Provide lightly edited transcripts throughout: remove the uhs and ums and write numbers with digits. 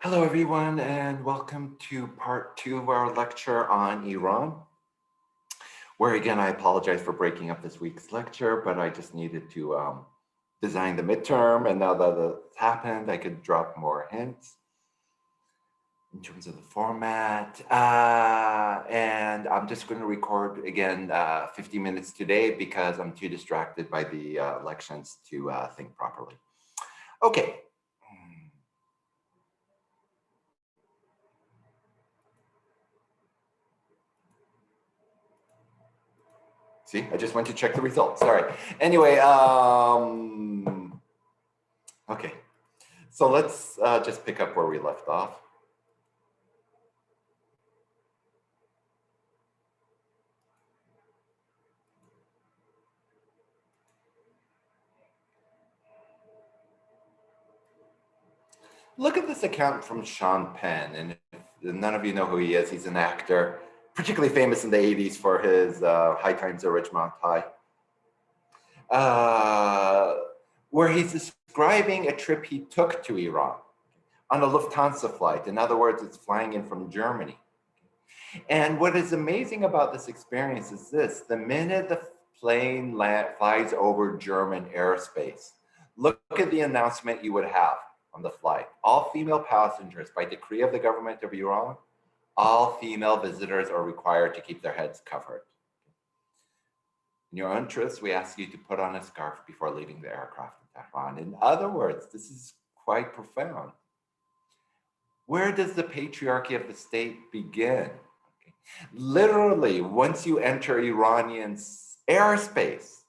Hello, everyone, and welcome to part two of our lecture on Iran, where again, I apologize for breaking up this week's lecture, but I just needed to design the midterm, and now that it's happened, I could drop more hints in terms of the format. And I'm just going to record again 50 minutes today because I'm too distracted by the elections to think properly. Okay. See, I just went to check the results. Sorry. Anyway, okay. So let's just pick up where we left off. Look at this account from Sean Penn, and if none of you know who he is, he's an actor, particularly famous in the 80s for his High Times at Ridgemont High, where he's describing a trip he took to Iran on a Lufthansa flight. In other words, it's flying in from Germany. And what is amazing about this experience is this: the minute the plane flies over German airspace, look at the announcement you would have on the flight. All female passengers, by decree of the government of Iran, all female visitors are required to keep their heads covered. In your interest, we ask you to put on a scarf before leaving the aircraft in Tehran. In other words, this is quite profound. Where does the patriarchy of the state begin? Literally, once you enter Iranian airspace,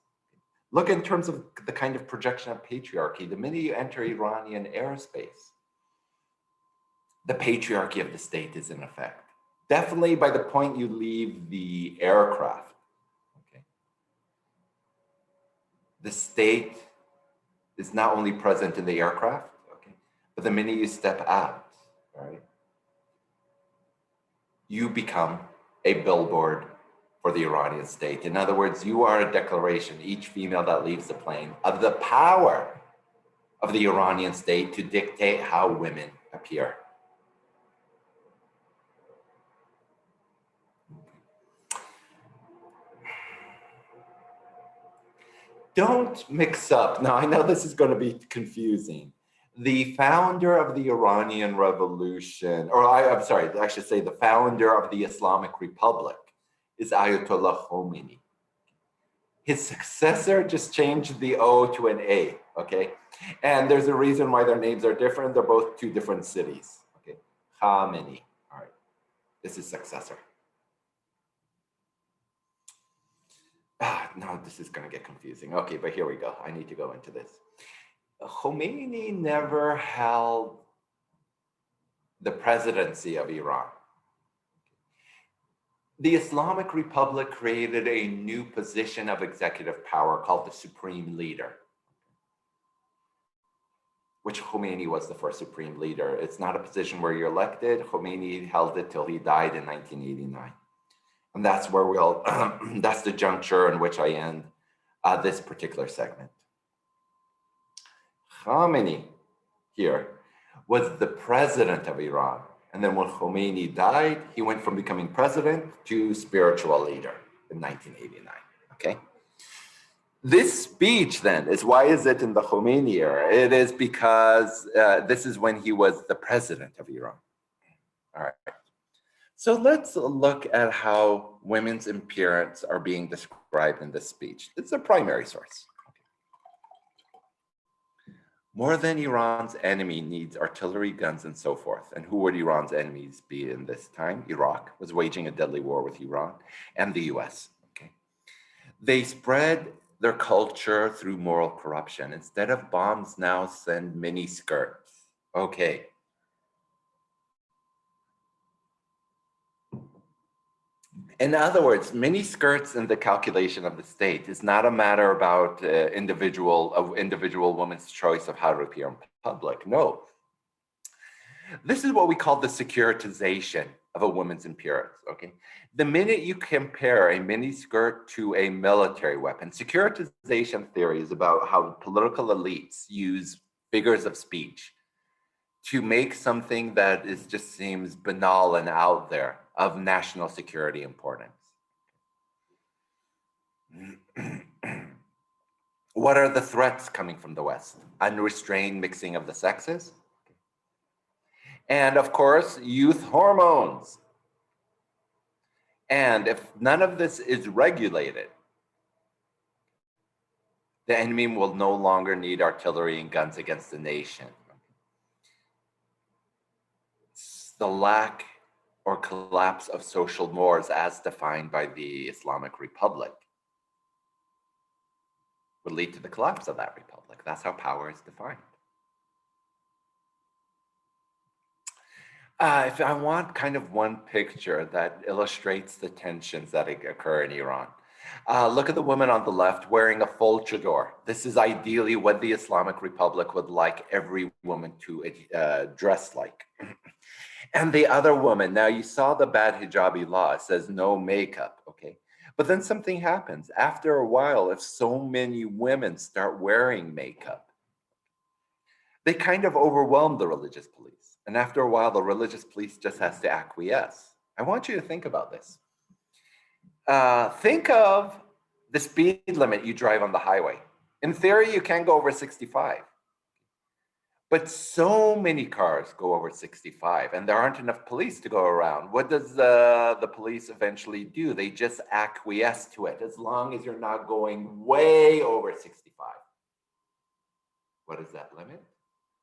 look in terms of the kind of projection of patriarchy. The minute you enter Iranian airspace, the patriarchy of the state is in effect. Definitely by the point you leave the aircraft, okay, the state is not only present in the aircraft, okay, but the minute you step out, right, you become a billboard for the Iranian state. In other words, you are a declaration, each female that leaves the plane, of the power of the Iranian state to dictate how women appear. Don't mix up. Now, I know this is going to be confusing. The founder of the Iranian Revolution, or I'm sorry, I should say the founder of the Islamic Republic is Ayatollah Khomeini. His successor just changed the O to an A, okay? And there's a reason why their names are different. They're both two different cities, okay? Khamenei, all right. This is successor. No, this is going to get confusing. Okay, but here we go. I need to go into this. Khomeini never held the presidency of Iran. The Islamic Republic created a new position of executive power called the Supreme Leader, which Khomeini was the first Supreme Leader. It's not a position where you're elected. Khomeini held it till he died in 1989. And that's where we'll, that's the juncture in which I end this particular segment. Khamenei here was the president of Iran. And then when Khomeini died, he went from becoming president to spiritual leader in 1989, okay? This speech then is, why is it in the Khomeini era? It is because this is when he was the president of Iran. All right. So let's look at how women's appearance are being described in this speech. It's a primary source. More than Iran's enemy needs artillery, guns, and so forth. And who would Iran's enemies be in this time? Iraq was waging a deadly war with Iran and the US, okay? They spread their culture through moral corruption. Instead of bombs, now send mini skirts. Okay. In other words, mini skirts in the calculation of the state is not a matter about individual woman's choice of how to appear in public. No. This is what we call the securitization of a woman's appearance, okay? The minute you compare a mini skirt to a military weapon, securitization theory is about how political elites use figures of speech to make something that is just seems banal and out there of national security importance. What are the threats coming from the West? Unrestrained mixing of the sexes. And of course, youth hormones. And if none of this is regulated, the enemy will no longer need artillery and guns against the nation. It's the lack or collapse of social mores as defined by the Islamic Republic would lead to the collapse of that republic. That's how power is defined. If I want kind of one picture that illustrates the tensions that occur in Iran, look at the woman on the left wearing a full chador. This is ideally what the Islamic Republic would like every woman to dress like. And the other woman, now you saw the bad hijabi law, it says no makeup, okay? But then something happens. After a while, if so many women start wearing makeup, they kind of overwhelm the religious police. And after a while, the religious police just has to acquiesce. I want you to think about this. Think of the speed limit you drive on the highway. In theory, you can go over 65. But so many cars go over 65 and there aren't enough police to go around. What does the police eventually do? They just acquiesce to it as long as you're not going way over 65. What is that limit?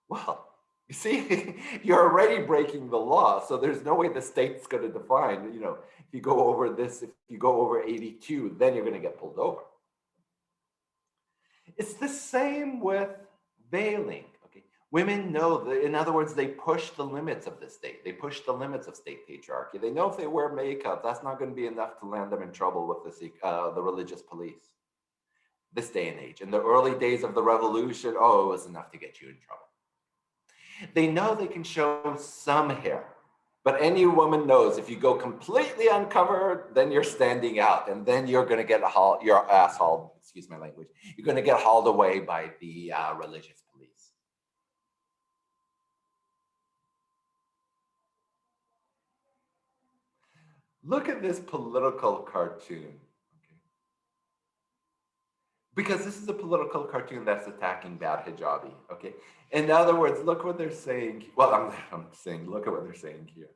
Well, you see, you're already breaking the law. So there's no way the state's going to define, you know, if you go over this, if you go over 82, then you're going to get pulled over. It's the same with veiling. Women know that, in other words, they push the limits of the state. They push the limits of state patriarchy. They know if they wear makeup, that's not going to be enough to land them in trouble with the religious police. This day and age. In the early days of the revolution, oh, it was enough to get you in trouble. They know they can show some hair, but any woman knows if you go completely uncovered, then you're standing out, and then you're going to get your ass hauled, excuse my language, you're going to get hauled away by the religious police. Look at this political cartoon, okay? Because this is a political cartoon that's attacking bad hijabi, okay? In other words, look what they're saying. Well, I'm saying, look at what they're saying here.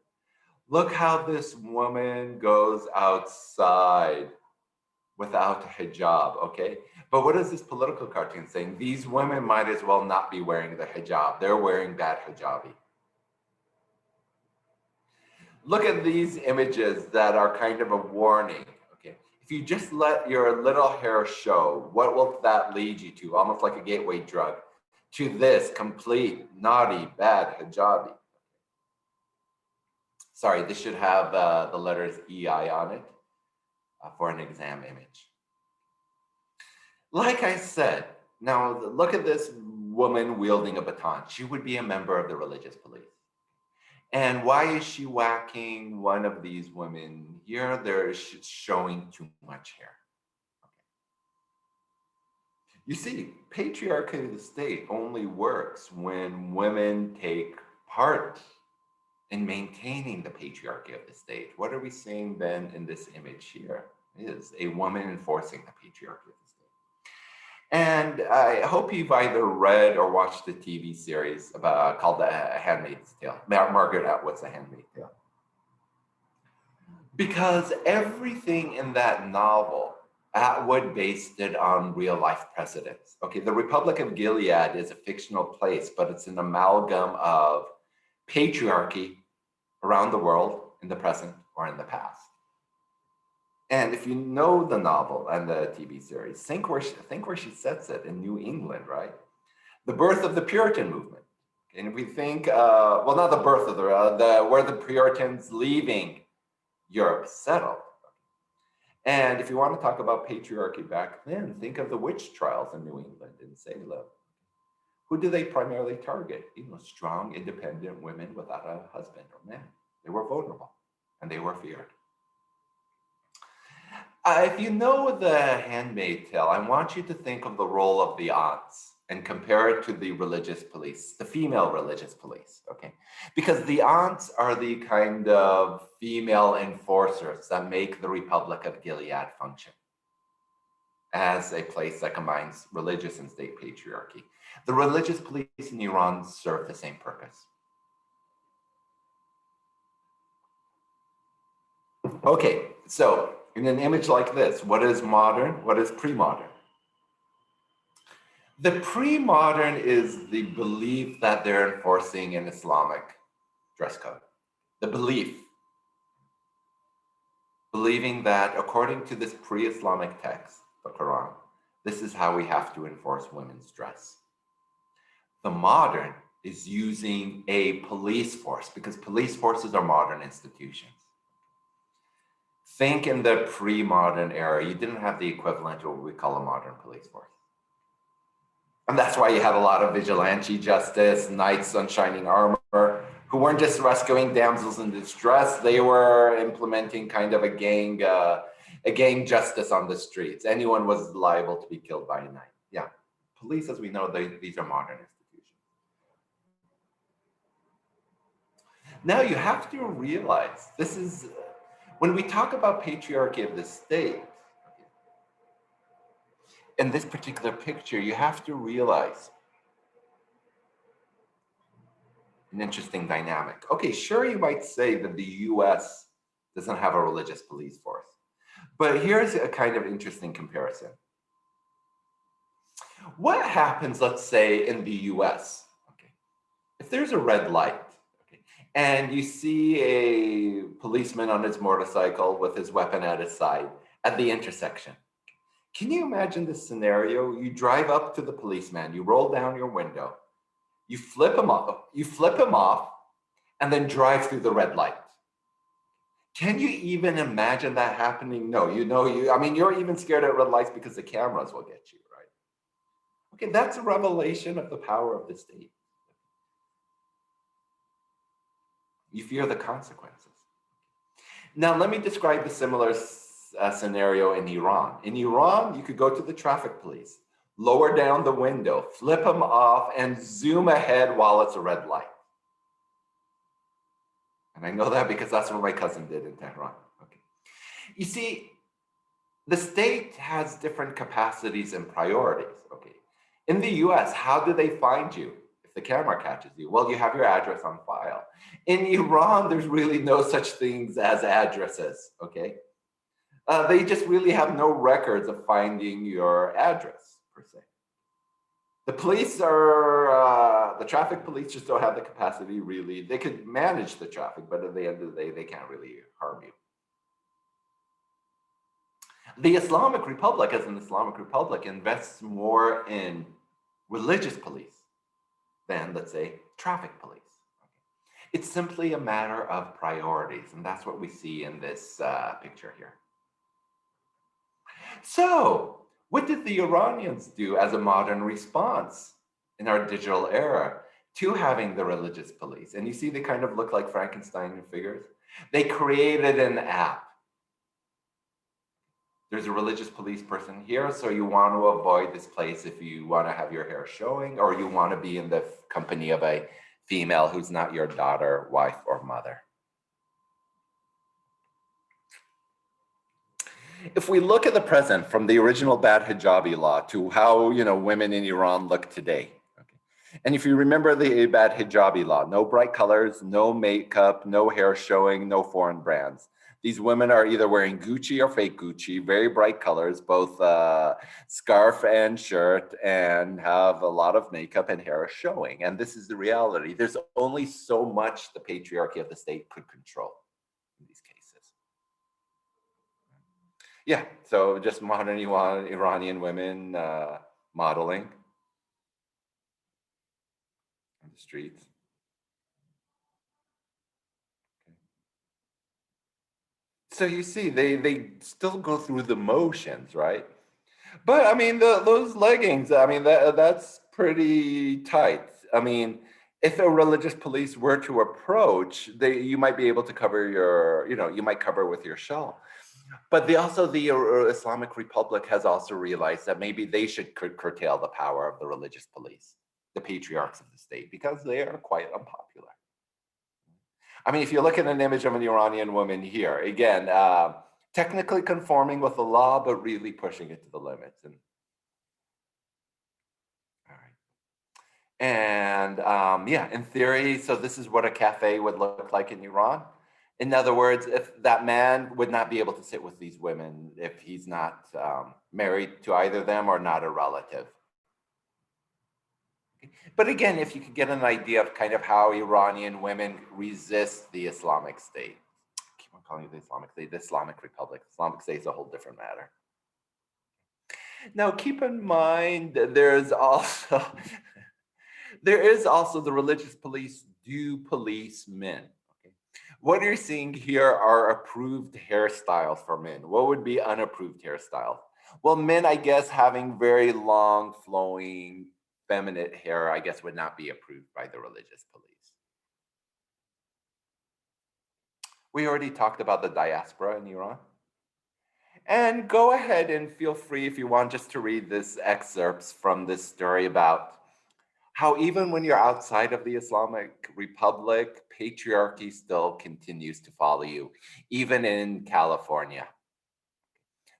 Look how this woman goes outside without a hijab, okay? But what is this political cartoon saying? These women might as well not be wearing the hijab. They're wearing bad hijabi. Look at these images that are kind of a warning, okay? If you just let your little hair show, what will that lead you to? Almost like a gateway drug, to this complete, naughty, bad hijabi. Sorry, this should have the letters EI on it for an exam image. Like I said, now look at this woman wielding a baton. She would be a member of the religious police. And why is she whacking one of these women here? They're showing too much hair. Okay. You see, patriarchy of the state only works when women take part in maintaining the patriarchy of the state. What are we seeing then in this image here? It is a woman enforcing the patriarchy of the state. And I hope you've either read or watched the TV series called The Handmaid's Tale. Margaret Atwood's The Handmaid's Tale. Because everything in that novel, Atwood based it on real life precedents. Okay, the Republic of Gilead is a fictional place, but it's an amalgam of patriarchy around the world in the present or in the past. And if you know the novel and the TV series, think where she sets it in New England, right? The birth of the Puritan movement. And if we think, well, not the birth of where the Puritans leaving Europe settled. And if you want to talk about patriarchy back then, think of the witch trials in New England in Salem. Who do they primarily target? You know, strong, independent women without a husband or man. They were vulnerable and they were feared. If you know The Handmaid's Tale, I want you to think of the role of the aunts and compare it to the religious police, the female religious police, okay? Because the aunts are the kind of female enforcers that make the Republic of Gilead function as a place that combines religious and state patriarchy. The religious police in Iran serve the same purpose. Okay, so in an image like this, what is modern? What is pre-modern? The pre-modern is the belief that they're enforcing an Islamic dress code. The belief, believing that according to this pre-Islamic text, the Quran, this is how we have to enforce women's dress. The modern is using a police force, because police forces are modern institutions. Think in the pre-modern era, you didn't have the equivalent of what we call a modern police force. And that's why you had a lot of vigilante justice, knights on shining armor, who weren't just rescuing damsels in distress, they were implementing kind of a gang justice on the streets. Anyone was liable to be killed by a knight. Yeah, police, as we know, these are modern institutions. Now you have to realize, this is, when we talk about patriarchy of the state, in this particular picture, you have to realize an interesting dynamic. Okay, sure, you might say that the US doesn't have a religious police force, but here's a kind of interesting comparison. What happens, let's say, in the US, okay, if there's a red light, okay, and you see a policeman on his motorcycle with his weapon at his side at the intersection? Can you imagine this scenario? You drive up to the policeman, you roll down your window, you flip him off, and then drive through the red light. Can you even imagine that happening? No, I mean, you're even scared at red lights because the cameras will get you, right? Okay, that's a revelation of the power of the state. You fear the consequences. Now, let me describe a similar scenario in Iran. In Iran, you could go to the traffic police, lower down the window, flip them off, and zoom ahead while it's a red light. And I know that because that's what my cousin did in Tehran. Okay. You see, the state has different capacities and priorities. Okay. In the US, how do they find you if the camera catches you? Well, you have your address on file. In Iran, there's really no such things as addresses. Okay. They just really have no records of finding your address, per se. The police are, the traffic police just don't have the capacity, really. They could manage the traffic, but at the end of the day, they can't really harm you. The Islamic Republic, as an Islamic Republic, invests more in religious police than, let's say, traffic police. It's simply a matter of priorities, and that's what we see in this picture here. So, what did the Iranians do as a modern response in our digital era to having the religious police? And you see they kind of look like Frankenstein figures. They created an app. There's a religious police person here, so you want to avoid this place if you want to have your hair showing, or you want to be in the company of a female who's not your daughter, wife, or mother. If we look at the present, from the original bad hijabi law to how women in Iran look today, okay? And if you remember the bad hijabi law, no bright colors, no makeup, no hair showing, no foreign brands. These women are either wearing Gucci or fake Gucci, very bright colors, both scarf and shirt, and have a lot of makeup and hair showing. And this is the reality. There's only so much the patriarchy of the state could control in these cases. Yeah, so just modern Iranian women modeling on the streets. Okay. So you see, they still go through the motions, right? But I mean, those leggings, I mean, that's pretty tight. I mean, if a religious police were to approach, you might be able to cover your, you might cover with your shawl. But the Islamic Republic has also realized that maybe they should curtail the power of the religious police, the patriarchs of the state, because they are quite unpopular. I mean, if you look at an image of an Iranian woman here, again, technically conforming with the law, but really pushing it to the limits. And all right. And yeah, in theory, so this is what a cafe would look like in Iran. In other words, if that man would not be able to sit with these women if he's not married to either of them or not a relative. But again, if you could get an idea of kind of how Iranian women resist the Islamic State, I keep on calling it the Islamic State, the Islamic Republic. Islamic State is a whole different matter. Now, keep in mind that there is also the religious police do police men. Okay? What you're seeing here are approved hairstyles for men. What would be unapproved hairstyles? Well, men, I guess, having very long, flowing, feminine hair, I guess, would not be approved by the religious police. We already talked about the diaspora in Iran. And go ahead and feel free if you want just to read this excerpts from this story about how even when you're outside of the Islamic Republic, patriarchy still continues to follow you, even in California.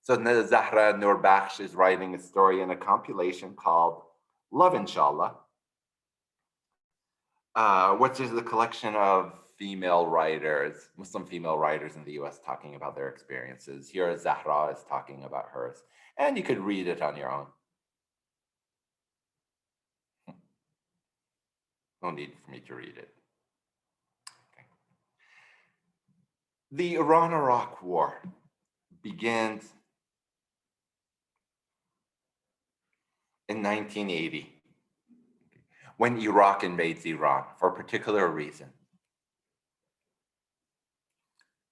So Zahra Nurbakhsh is writing a story in a compilation called Love Inshallah, which is a collection of female writers, Muslim female writers in the US talking about their experiences. Here Zahra is talking about hers, and you could read it on your own. No need for me to read it. Okay. The Iran-Iraq War begins in 1980 when Iraq invades Iran for a particular reason.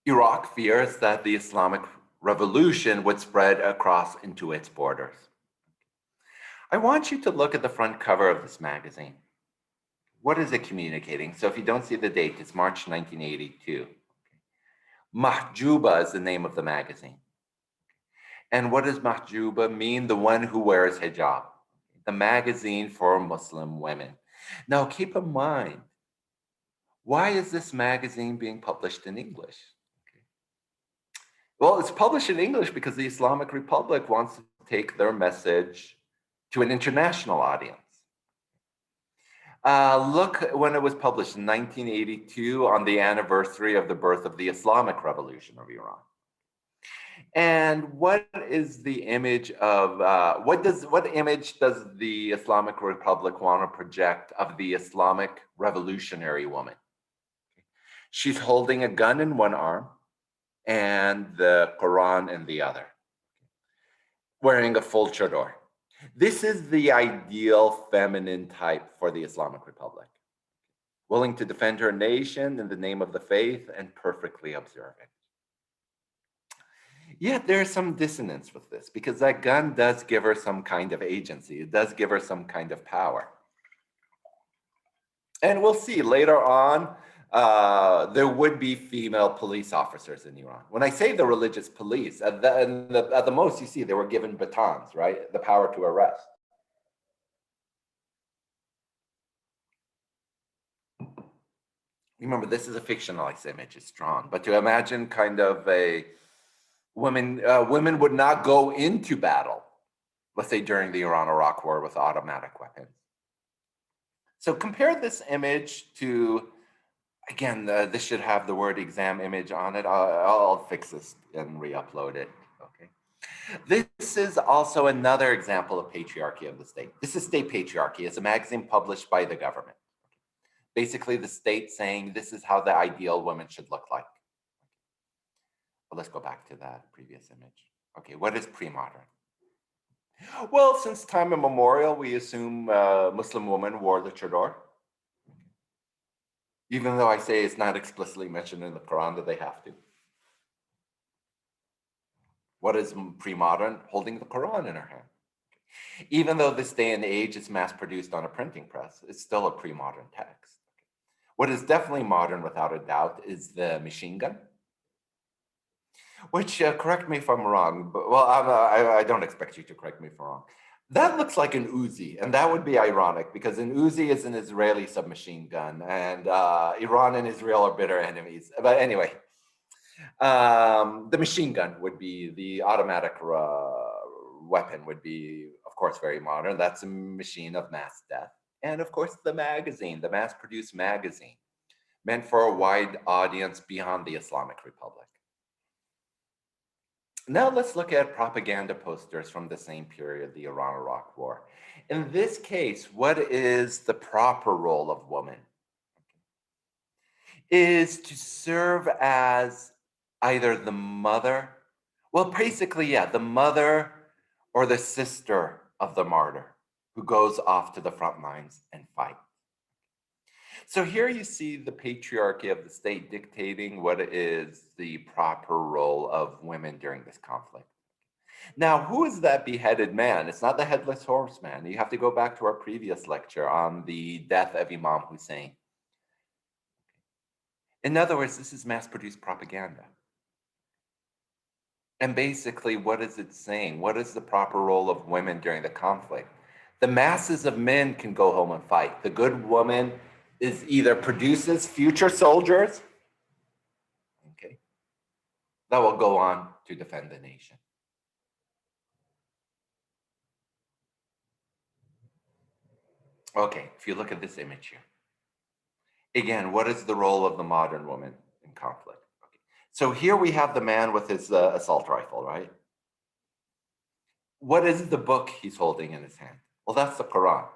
Iraq fears that the Islamic Revolution would spread across into its borders. I want you to look at the front cover of this magazine. What is it communicating? So if you don't see the date, it's March 1982. Mahjuba is the name of the magazine. And what does Mahjuba mean? The one who wears hijab, the magazine for Muslim women. Now keep in mind, why is this magazine being published in English? Okay. Well, it's published in English because the Islamic Republic wants to take their message to an international audience. Look when it was published in 1982 on the anniversary of the birth of the Islamic Revolution of Iran. And what is the image of, what image does the Islamic Republic want to project of the Islamic revolutionary woman? She's holding a gun in one arm and the Quran in the other, wearing a full chador. This is the ideal feminine type for the Islamic Republic. Willing to defend her nation in the name of the faith and perfectly observant. Yet there's some dissonance with this because that gun does give her some kind of agency. It does give her some kind of power. And we'll see later on, there would be female police officers in Iran. When I say the religious police, at the most you see they were given batons, right? The power to arrest. Remember, this is a fictionalized image, it's drawn, but to imagine kind of a women would not go into battle, let's say during the Iran-Iraq War with automatic weapons. So compare this image to, again, this should have the word exam image on it. I'll fix this and re-upload it, okay? This is also another example of patriarchy of the state. This is State Patriarchy. It's a magazine published by the government. Basically the state saying this is how the ideal woman should look like. But let's go back to that previous image. Okay, what is pre-modern? Well, since time immemorial, we assume Muslim women wore the chador. Even though I say it's not explicitly mentioned in the Quran that they have to. What is pre-modern? Holding the Quran in her hand. Even though this day and age is mass-produced on a printing press, it's still a pre-modern text. What is definitely modern without a doubt is the machine gun. Which, correct me if I'm wrong, but well, I don't expect you to correct me if I'm wrong. That looks like an Uzi, and that would be ironic because an Uzi is an Israeli submachine gun, and Iran and Israel are bitter enemies. But anyway, the machine gun would be the automatic weapon, would be, of course, very modern. That's a machine of mass death. And of course, the magazine, the mass produced magazine, meant for a wide audience beyond the Islamic Republic. Now let's look at propaganda posters from the same period, the Iran-Iraq War. In this case, what is the proper role of woman? Is to serve as either the mother, well, basically, yeah, the mother or the sister of the martyr who goes off to the front lines and fight. So here you see the patriarchy of the state dictating what is the proper role of women during this conflict. Now, who is that beheaded man? It's not the headless horseman. You have to go back to our previous lecture on the death of Imam Hussein. In other words, this is mass-produced propaganda. And basically, what is it saying? What is the proper role of women during the conflict? The masses of men can go home and fight. The good woman is either produces future soldiers, okay, that will go on to defend the nation. Okay, if you look at this image here, again, what is the role of the modern woman in conflict? Okay. So here we have the man with his assault rifle, right? What is the book he's holding in his hand? Well, that's the Quran.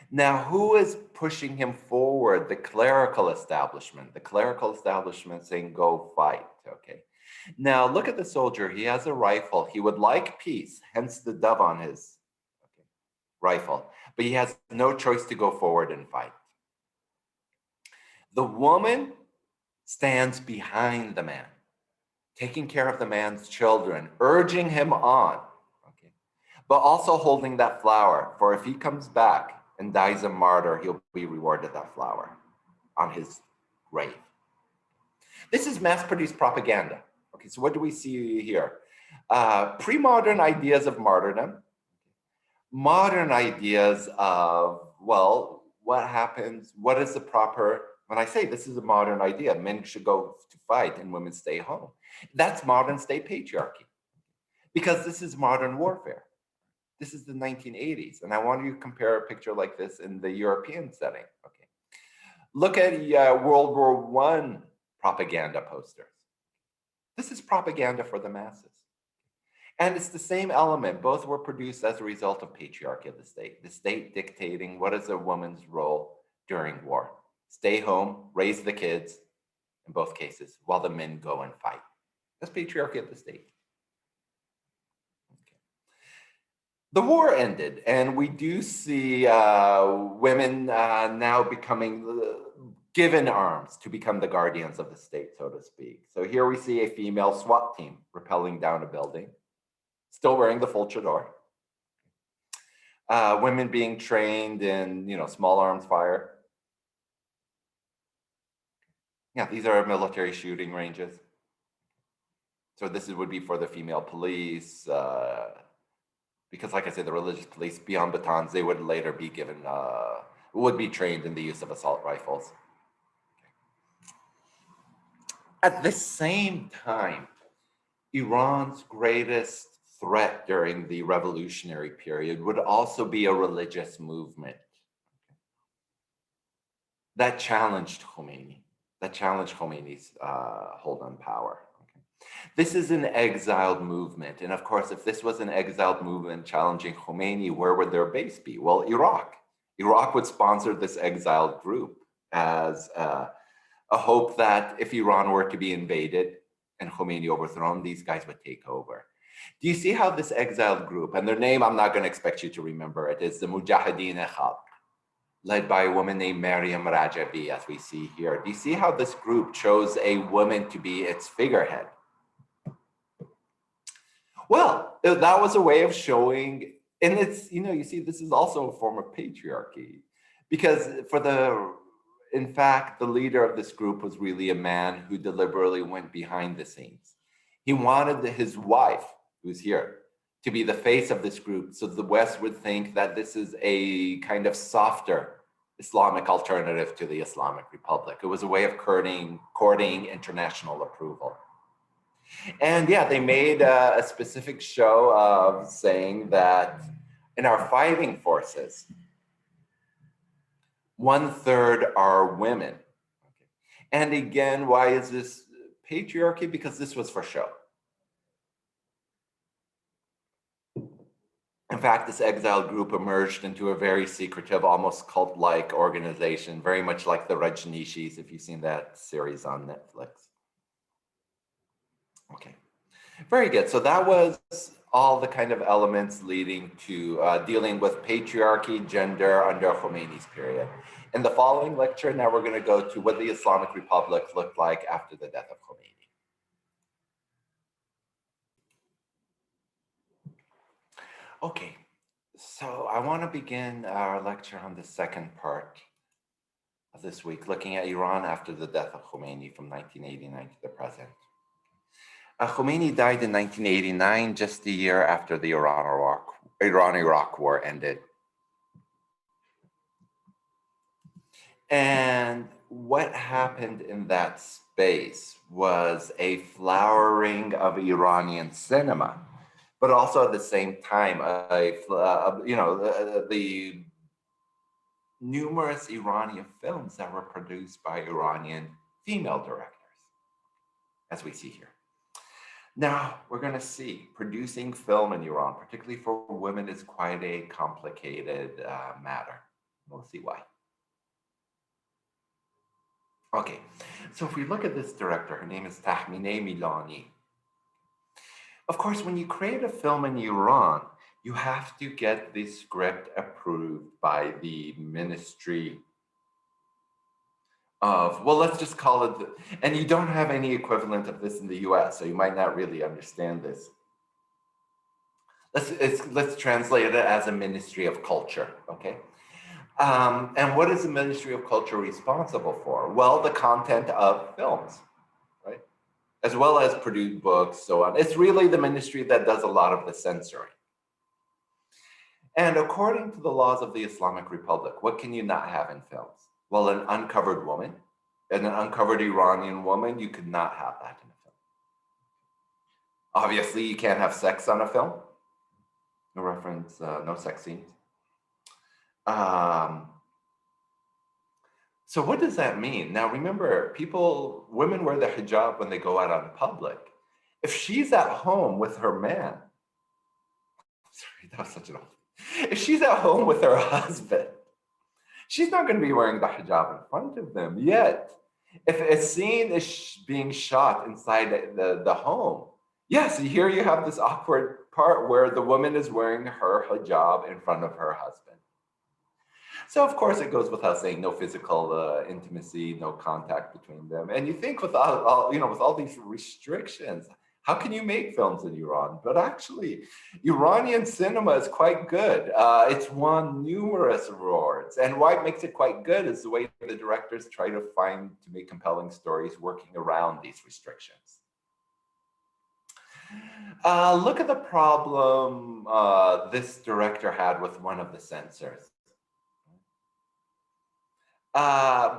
Now, who is pushing him forward? The clerical establishment. The clerical establishment saying, go fight, okay? Now, look at the soldier. He has a rifle. He would like peace, hence the dove on his rifle. But he has no choice to go forward and fight. The woman stands behind the man, taking care of the man's children, urging him on, okay? But also holding that flower, for if he comes back and dies a martyr, he'll be rewarded that flower on his grave. This is mass-produced propaganda. Okay, so what do we see here? Pre-modern ideas of martyrdom, modern ideas of, well, what happens, what is the proper, when I say this is a modern idea, men should go to fight and women stay home. That's modern state patriarchy, because this is modern warfare. This is the 1980s, and I want you to compare a picture like this in the European setting. Okay, look at World War I propaganda posters. This is propaganda for the masses. And it's the same element. Both were produced as a result of patriarchy of the state dictating what is a woman's role during war. Stay home, raise the kids, in both cases, while the men go and fight. That's patriarchy of the state. Okay. The war ended, and we do see women now becoming given arms to become the guardians of the state, so to speak. So here we see a female SWAT team rappelling down a building, still wearing the full chador. Women being trained in, small arms fire. Yeah, these are military shooting ranges. So this would be for the female police, because like I said, the religious police beyond batons, they would later be given, would be trained in the use of assault rifles. At the same time, Iran's greatest threat during the revolutionary period would also be a religious movement that challenged Khomeini, that challenged Khomeini's hold on power. Okay. This is an exiled movement. And of course, if this was an exiled movement challenging Khomeini, where would their base be? Well, Iraq. Iraq would sponsor this exiled group as a hope that if Iran were to be invaded and Khomeini overthrown, these guys would take over. Do you see how this exiled group, and their name, I'm not going to expect you to remember it, is the Mujahideen-e-Khalq, led by a woman named Maryam Rajabi, as we see here. Do you see how this group chose a woman to be its figurehead? Well, that was a way of showing, and it's, you see, this is also a form of patriarchy, because in fact, the leader of this group was really a man who deliberately went behind the scenes. He wanted his wife, who's here, to be the face of this group, so the West would think that this is a kind of softer Islamic alternative to the Islamic Republic. It was a way of courting international approval. And yeah, they made a specific show of saying that in our fighting forces, 1/3 are women. Okay. And again, why is this patriarchy? Because this was for show. In fact, this exile group emerged into a very secretive, almost cult-like organization, very much like the Rajneeshis, if you've seen that series on Netflix. Okay, very good. So that was all the kind of elements leading to dealing with patriarchy, gender under Khomeini's period. In the following lecture, now we're going to go to what the Islamic Republic looked like after the death of Khomeini. Okay, so I want to begin our lecture on the second part of this week, looking at Iran after the death of Khomeini from 1989 to the present. Khomeini died in 1989, just a year after the Iran-Iraq War ended. And what happened in that space was a flowering of Iranian cinema, but also at the same time, the numerous Iranian films that were produced by Iranian female directors, as we see here. Now, we're going to see producing film in Iran, particularly for women, is quite a complicated matter. We'll see why. Okay, so if we look at this director, her name is Tahmineh Milani. Of course, when you create a film in Iran, you have to get the script approved by the Ministry of, well, let's just call it, and you don't have any equivalent of this in the US, so you might not really understand this. Let's translate it as a Ministry of Culture, okay? And what is the Ministry of Culture responsible for? Well, the content of films, right? As well as produce books, so on. It's really the ministry that does a lot of the censoring. And according to the laws of the Islamic Republic, what can you not have in films? Well, an uncovered woman and an uncovered Iranian woman, you could not have that in a film. Obviously, you can't have sex on a film. No reference, no sex scenes. So what does that mean? Now, remember, women wear the hijab when they go out on public. If she's at home with her man, sorry, that was such an old. If she's at home with her husband, she's not going to be wearing the hijab in front of them. Yet, if a scene is being shot inside the home, yes, here you have this awkward part where the woman is wearing her hijab in front of her husband. So of course it goes without saying, no physical intimacy, no contact between them. And you think with all these restrictions, how can you make films in Iran? But actually, Iranian cinema is quite good. It's won numerous awards. And why it makes it quite good is the way the directors try to make compelling stories working around these restrictions. Look at the problem this director had with one of the censors.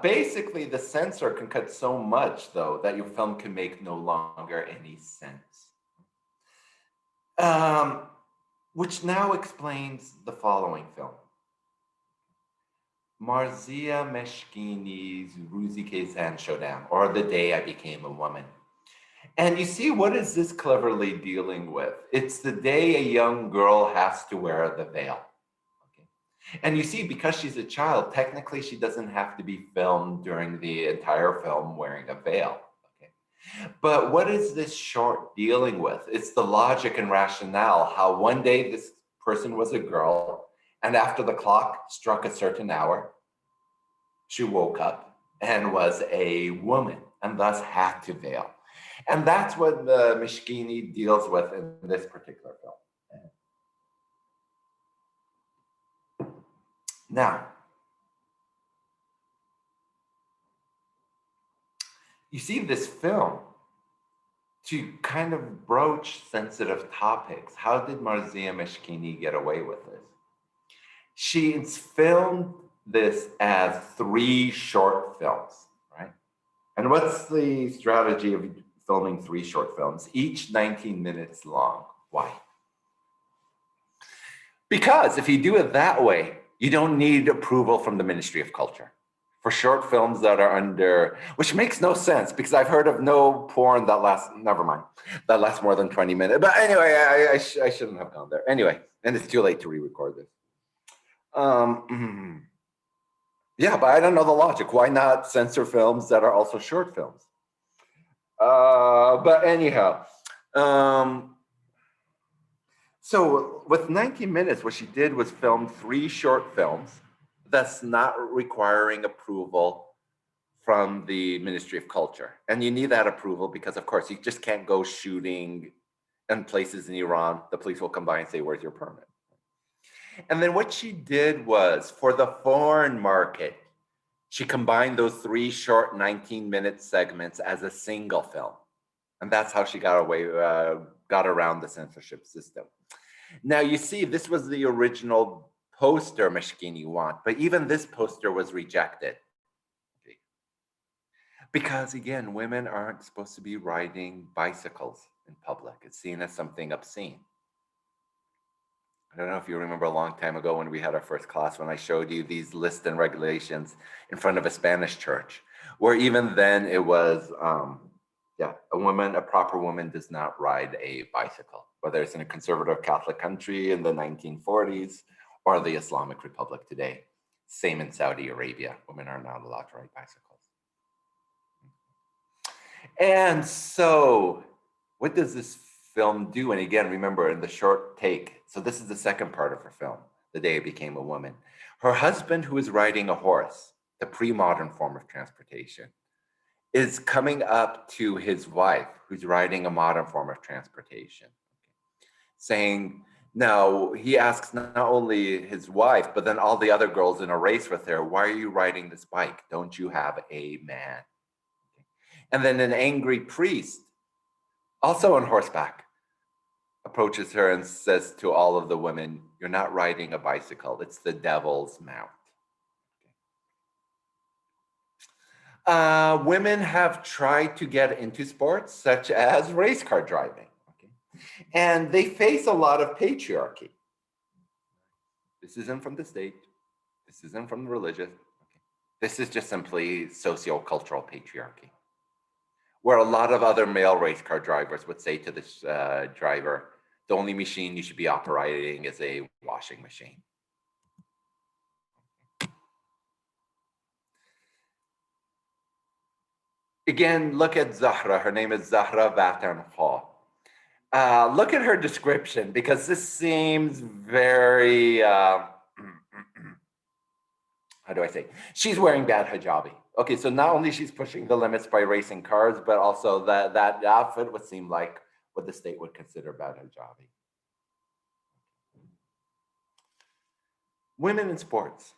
Basically, the censor can cut so much, though, that your film can make no longer any sense. Which now explains the following film. Marzia Meshkini's Ruzi Ke Zan Shodam, or The Day I Became a Woman. And you see, what is this cleverly dealing with? It's the day a young girl has to wear the veil. And you see, because she's a child, technically she doesn't have to be filmed during the entire film wearing a veil. Okay? But what is this short dealing with? It's the logic and rationale, how one day this person was a girl, and after the clock struck a certain hour, she woke up and was a woman, and thus had to veil. And that's what Mishkini deals with in this particular film. Now, you see, this film to kind of broach sensitive topics. How did Marzia Meshkini get away with this? She filmed this as 3 short films, right? And what's the strategy of filming 3 short films, each 19 minutes long? Why? Because if you do it that way, you don't need approval from the Ministry of Culture for short films that are under, which makes no sense because I've heard of no porn that lasts, never mind, that lasts more than 20 minutes. But anyway, I shouldn't have gone there. Anyway, and it's too late to re-record this. Yeah, but I don't know the logic. Why not censor films that are also short films? But anyhow, so with 19 minutes, what she did was film 3 short films that's not requiring approval from the Ministry of Culture. And you need that approval because, of course, you just can't go shooting in places in Iran. The police will come by and say, where's your permit? And then what she did was, for the foreign market, she combined those 3 short 19-minute segments as a single film. And that's how she got around the censorship system. Now, you see, this was the original poster Meshkini wanted, but even this poster was rejected. Because again, women aren't supposed to be riding bicycles in public. It's seen as something obscene. I don't know if you remember a long time ago when we had our first class, when I showed you these lists and regulations in front of a Spanish church, where even then it was, a proper woman does not ride a bicycle, whether it's in a conservative Catholic country in the 1940s or the Islamic Republic today. Same in Saudi Arabia, women are not allowed to ride bicycles. And so what does this film do? And again, remember in the short take, so this is the second part of her film, The Day I Became a Woman. Her husband, who is riding a horse, the pre-modern form of transportation, is coming up to his wife, who's riding a modern form of transportation, saying, now he asks not only his wife, but then all the other girls in a race with her, why are you riding this bike? Don't you have a man? And then an angry priest, also on horseback, approaches her and says to all of the women, you're not riding a bicycle, it's the devil's mount. Women have tried to get into sports such as race car driving, and they face a lot of patriarchy. This isn't from the state, this isn't from the religious, this is just simply socio-cultural patriarchy, where a lot of other male race car drivers would say to this driver, the only machine you should be operating is a washing machine. Again, look at Zahra. Her name is Zahra Vatanha. Look at her description, because this seems very, how do I say? She's wearing bad hijabi. Okay, so not only she's pushing the limits by racing cars, but also that outfit would seem like what the state would consider bad hijabi. Women in sports.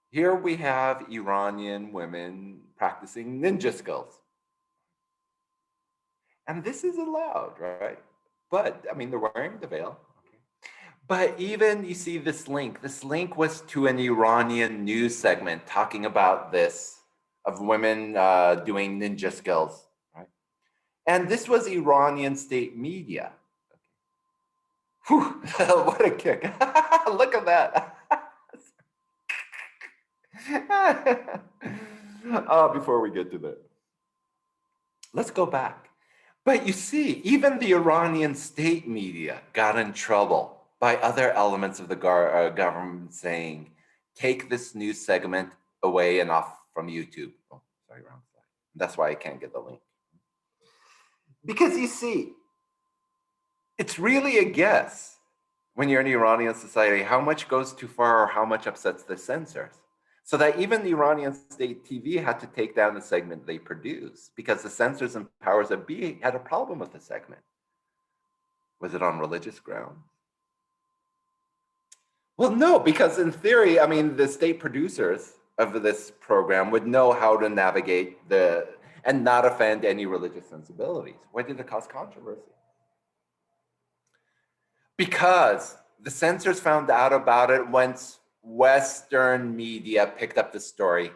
Here we have Iranian women practicing ninja skills. And this is allowed, right? But, I mean, they're wearing the veil. Okay. But even, you see this link was to an Iranian news segment talking about this, of women doing ninja skills, right? And this was Iranian state media. Whew, what a kick. Look at that. Before we get to that, let's go back. But you see, even the Iranian state media got in trouble by other elements of the government saying, take this news segment away and off from YouTube. Oh, sorry, wrong slide. That's why I can't get the link. Because you see, it's really a guess when you're in Iranian society, how much goes too far or how much upsets the censors. So that even the Iranian state TV had to take down the segment they produce because the censors and powers that be had a problem with the segment. Was it on religious grounds? Well, no, because in theory, I mean, the state producers of this program would know how to navigate and not offend any religious sensibilities. Why did it cause controversy? Because the censors found out about it once Western media picked up the story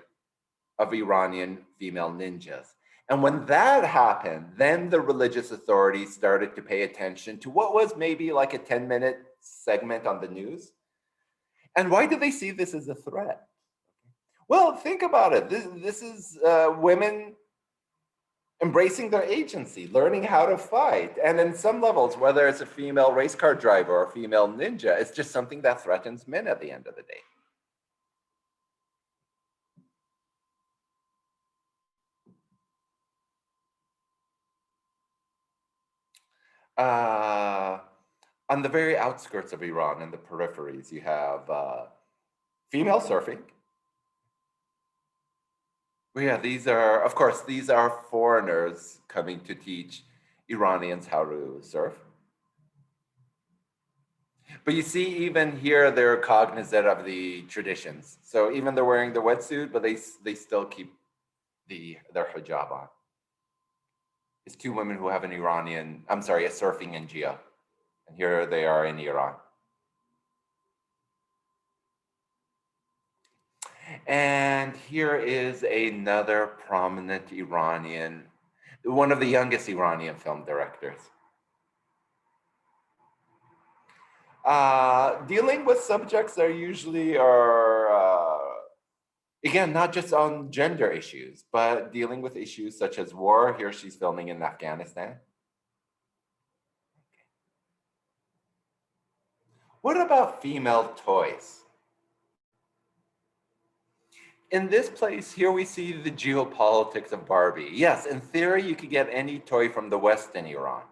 of Iranian female ninjas. And when that happened, then the religious authorities started to pay attention to what was maybe like a 10-minute segment on the news. And why do they see this as a threat? Well, think about it. This is women embracing their agency, learning how to fight. And in some levels, whether it's a female race car driver or a female ninja, it's just something that threatens men at the end of the day. Uh, on the very outskirts of Iran, in the peripheries, you have female surfing. Well, yeah, these are, of course, these are foreigners coming to teach Iranians how to surf. But you see, even here, they're cognizant of the traditions. So even they're wearing the wetsuit, but they still keep their hijab on. It's two women who have a surfing NGO. And here they are in Iran. And here is another prominent Iranian, one of the youngest Iranian film directors. Dealing with subjects that usually are, again, not just on gender issues, but dealing with issues such as war. Here she's filming in Afghanistan. What about female toys? In this place, here we see the geopolitics of Barbie. Yes, in theory, you could get any toy from the West in Iran.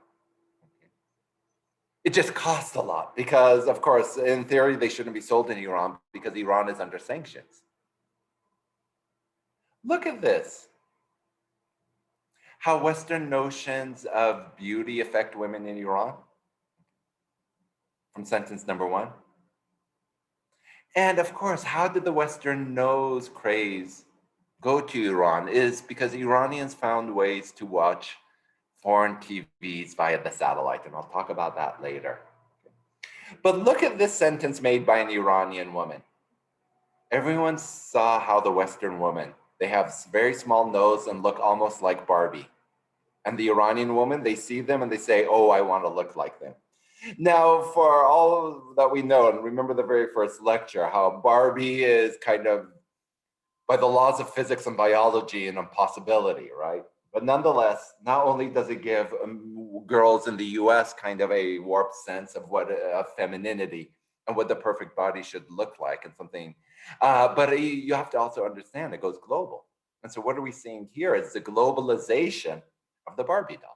It just costs a lot because, of course, in theory, they shouldn't be sold in Iran because Iran is under sanctions. Look at this. How Western notions of beauty affect women in Iran from sentence number 1. And of course, how did the Western nose craze go to Iran is because Iranians found ways to watch foreign TVs via the satellite, and I'll talk about that later. But look at this sentence made by an Iranian woman. Everyone saw how the Western woman, they have very small nose and look almost like Barbie. And the Iranian woman, they see them and they say, oh, I want to look like them. Now, for all that we know, and remember the very first lecture, how Barbie is kind of, by the laws of physics and biology, an impossibility, right? But nonetheless, not only does it give girls in the US kind of a warped sense of what femininity and what the perfect body should look like and something, but you have to also understand it goes global. And so what are we seeing here is the globalization of the Barbie doll.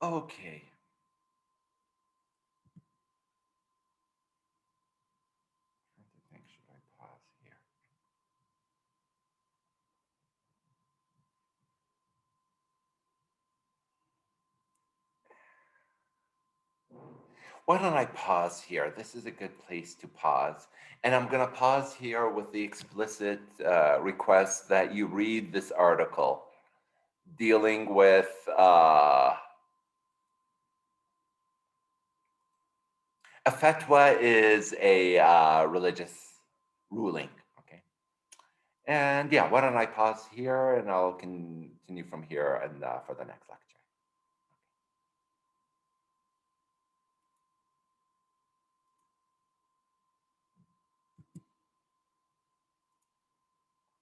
Okay. Should I pause here? Why don't I pause here? This is a good place to pause. And I'm going to pause here with the explicit request that you read this article dealing with a fatwa is a religious ruling. Okay. And yeah, why don't I pause here and I'll continue from here and for the next lecture.